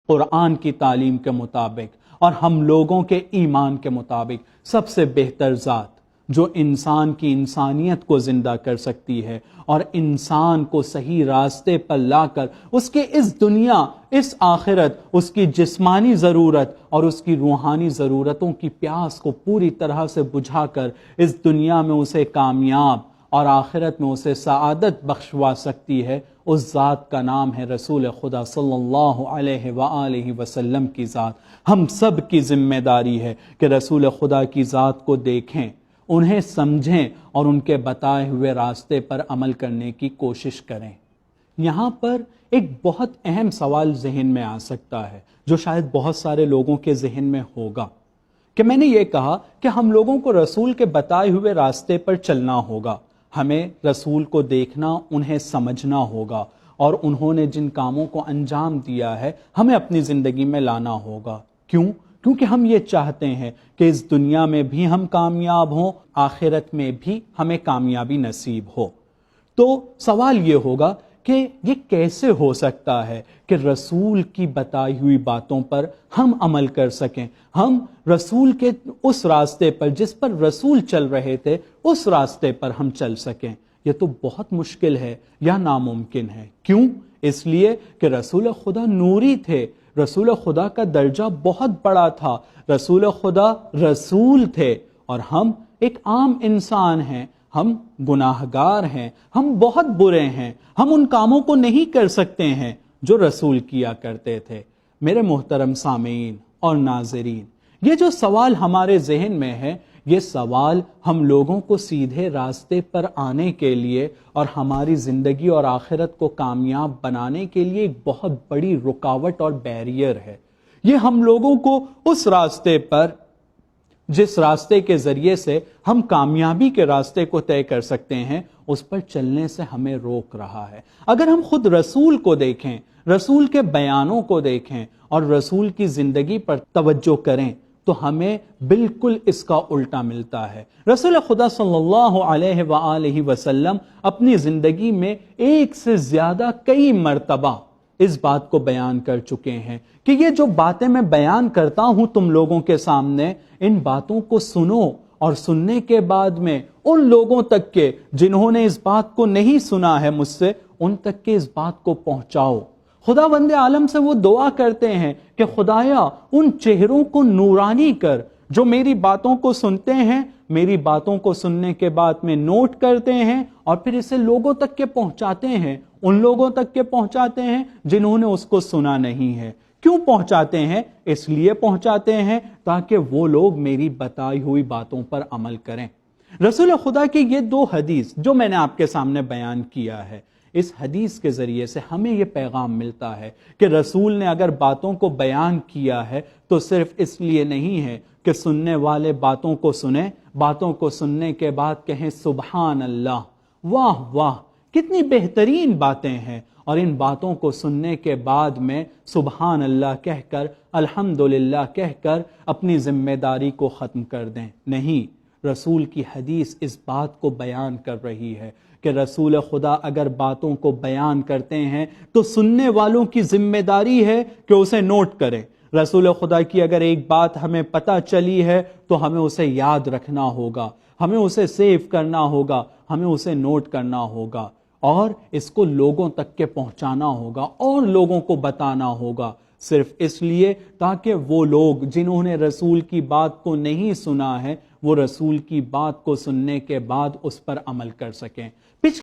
قرآن کی تعلیم کے مطابق اور ہم لوگوں کے ایمان کے مطابق سب سے بہتر ذات جو انسان کی انسانیت کو زندہ کر سکتی ہے اور انسان کو صحیح راستے پر لا کر اس کے اس دنیا، اس آخرت، اس کی جسمانی ضرورت اور اس کی روحانی ضرورتوں کی پیاس کو پوری طرح سے بجھا کر اس دنیا میں اسے کامیاب اور آخرت میں اسے سعادت بخشوا سکتی ہے، اس ذات کا نام ہے رسول خدا صلی اللہ علیہ وآلہ وسلم کی ذات۔ ہم سب کی ذمہ داری ہے کہ رسول خدا کی ذات کو دیکھیں، انہیں سمجھیں اور ان کے بتائے ہوئے راستے پر عمل کرنے کی کوشش کریں۔ یہاں پر ایک بہت اہم سوال ذہن میں آ سکتا ہے جو شاید بہت سارے لوگوں کے ذہن میں ہوگا کہ میں نے یہ کہا کہ ہم لوگوں کو رسول کے بتائے ہوئے راستے پر چلنا ہوگا، ہمیں رسول کو دیکھنا، انہیں سمجھنا ہوگا اور انہوں نے جن کاموں کو انجام دیا ہے ہمیں اپنی زندگی میں لانا ہوگا۔ کیوں؟ کیونکہ ہم یہ چاہتے ہیں کہ اس دنیا میں بھی ہم کامیاب ہوں، آخرت میں بھی ہمیں کامیابی نصیب ہو۔ تو سوال یہ ہوگا کہ یہ کیسے ہو سکتا ہے کہ رسول کی بتائی ہوئی باتوں پر ہم عمل کر سکیں، ہم رسول کے اس راستے پر جس پر رسول چل رہے تھے اس راستے پر ہم چل سکیں؟ یہ تو بہت مشکل ہے یا ناممکن ہے۔ کیوں؟ اس لیے کہ رسول خدا نوری تھے، رسول خدا کا درجہ بہت بڑا تھا، رسول خدا رسول تھے اور ہم ایک عام انسان ہیں، ہم گناہگار ہیں، ہم بہت برے ہیں، ہم ان کاموں کو نہیں کر سکتے ہیں جو رسول کیا کرتے تھے۔ میرے محترم سامعین اور ناظرین، یہ جو سوال ہمارے ذہن میں ہے، یہ سوال ہم لوگوں کو سیدھے راستے پر آنے کے لیے اور ہماری زندگی اور آخرت کو کامیاب بنانے کے لیے ایک بہت بڑی رکاوٹ اور بیریئر ہے۔ یہ ہم لوگوں کو اس راستے پر، جس راستے کے ذریعے سے ہم کامیابی کے راستے کو طے کر سکتے ہیں، اس پر چلنے سے ہمیں روک رہا ہے۔ اگر ہم خود رسول کو دیکھیں، رسول کے بیانوں کو دیکھیں اور رسول کی زندگی پر توجہ کریں تو ہمیں بالکل اس کا الٹا ملتا ہے۔ رسول خدا صلی اللہ علیہ وآلہ وسلم اپنی زندگی میں ایک سے زیادہ کئی مرتبہ اس بات کو بیان کر چکے ہیں کہ یہ جو باتیں میں بیان کرتا ہوں تم لوگوں کے سامنے، ان باتوں کو سنو اور سننے کے بعد میں ان لوگوں تک کے جنہوں نے اس بات کو نہیں سنا ہے مجھ سے، ان تک کے اس بات کو پہنچاؤ۔ خداوند عالم سے وہ دعا کرتے ہیں کہ خدایا ان چہروں کو نورانی کر جو میری باتوں کو سنتے ہیں، میری باتوں کو سننے کے بعد میں نوٹ کرتے ہیں اور پھر اسے لوگوں تک کے پہنچاتے ہیں، ان لوگوں تک کے پہنچاتے ہیں جنہوں نے اس کو سنا نہیں ہے۔ کیوں پہنچاتے ہیں؟ اس لیے پہنچاتے ہیں تاکہ وہ لوگ میری بتائی ہوئی باتوں پر عمل کریں۔ رسول خدا کی یہ دو حدیث جو میں نے آپ کے سامنے بیان کیا ہے، اس حدیث کے ذریعے سے ہمیں یہ پیغام ملتا ہے کہ رسول نے اگر باتوں کو بیان کیا ہے تو صرف اس لیے نہیں ہے کہ سننے والے باتوں کو سنیں، باتوں کو سننے کے بعد کہیں سبحان اللہ، واہ واہ کتنی بہترین باتیں ہیں، اور ان باتوں کو سننے کے بعد میں سبحان اللہ کہہ کر، الحمدللہ کہہ کر اپنی ذمہ داری کو ختم کر دیں۔ نہیں، رسول کی حدیث اس بات کو بیان کر رہی ہے کہ رسول خدا اگر باتوں کو بیان کرتے ہیں تو سننے والوں کی ذمہ داری ہے کہ اسے نوٹ کریں۔ رسول خدا کی اگر ایک بات ہمیں پتہ چلی ہے تو ہمیں اسے یاد رکھنا ہوگا، ہمیں اسے سیو کرنا ہوگا، ہمیں اسے نوٹ کرنا ہوگا اور اس کو لوگوں تک کے پہنچانا ہوگا اور لوگوں کو بتانا ہوگا، صرف اس لیے تاکہ وہ لوگ جنہوں نے رسول کی بات کو نہیں سنا ہے وہ رسول کی بات کو سننے کے بعد اس پر عمل کر سکیں۔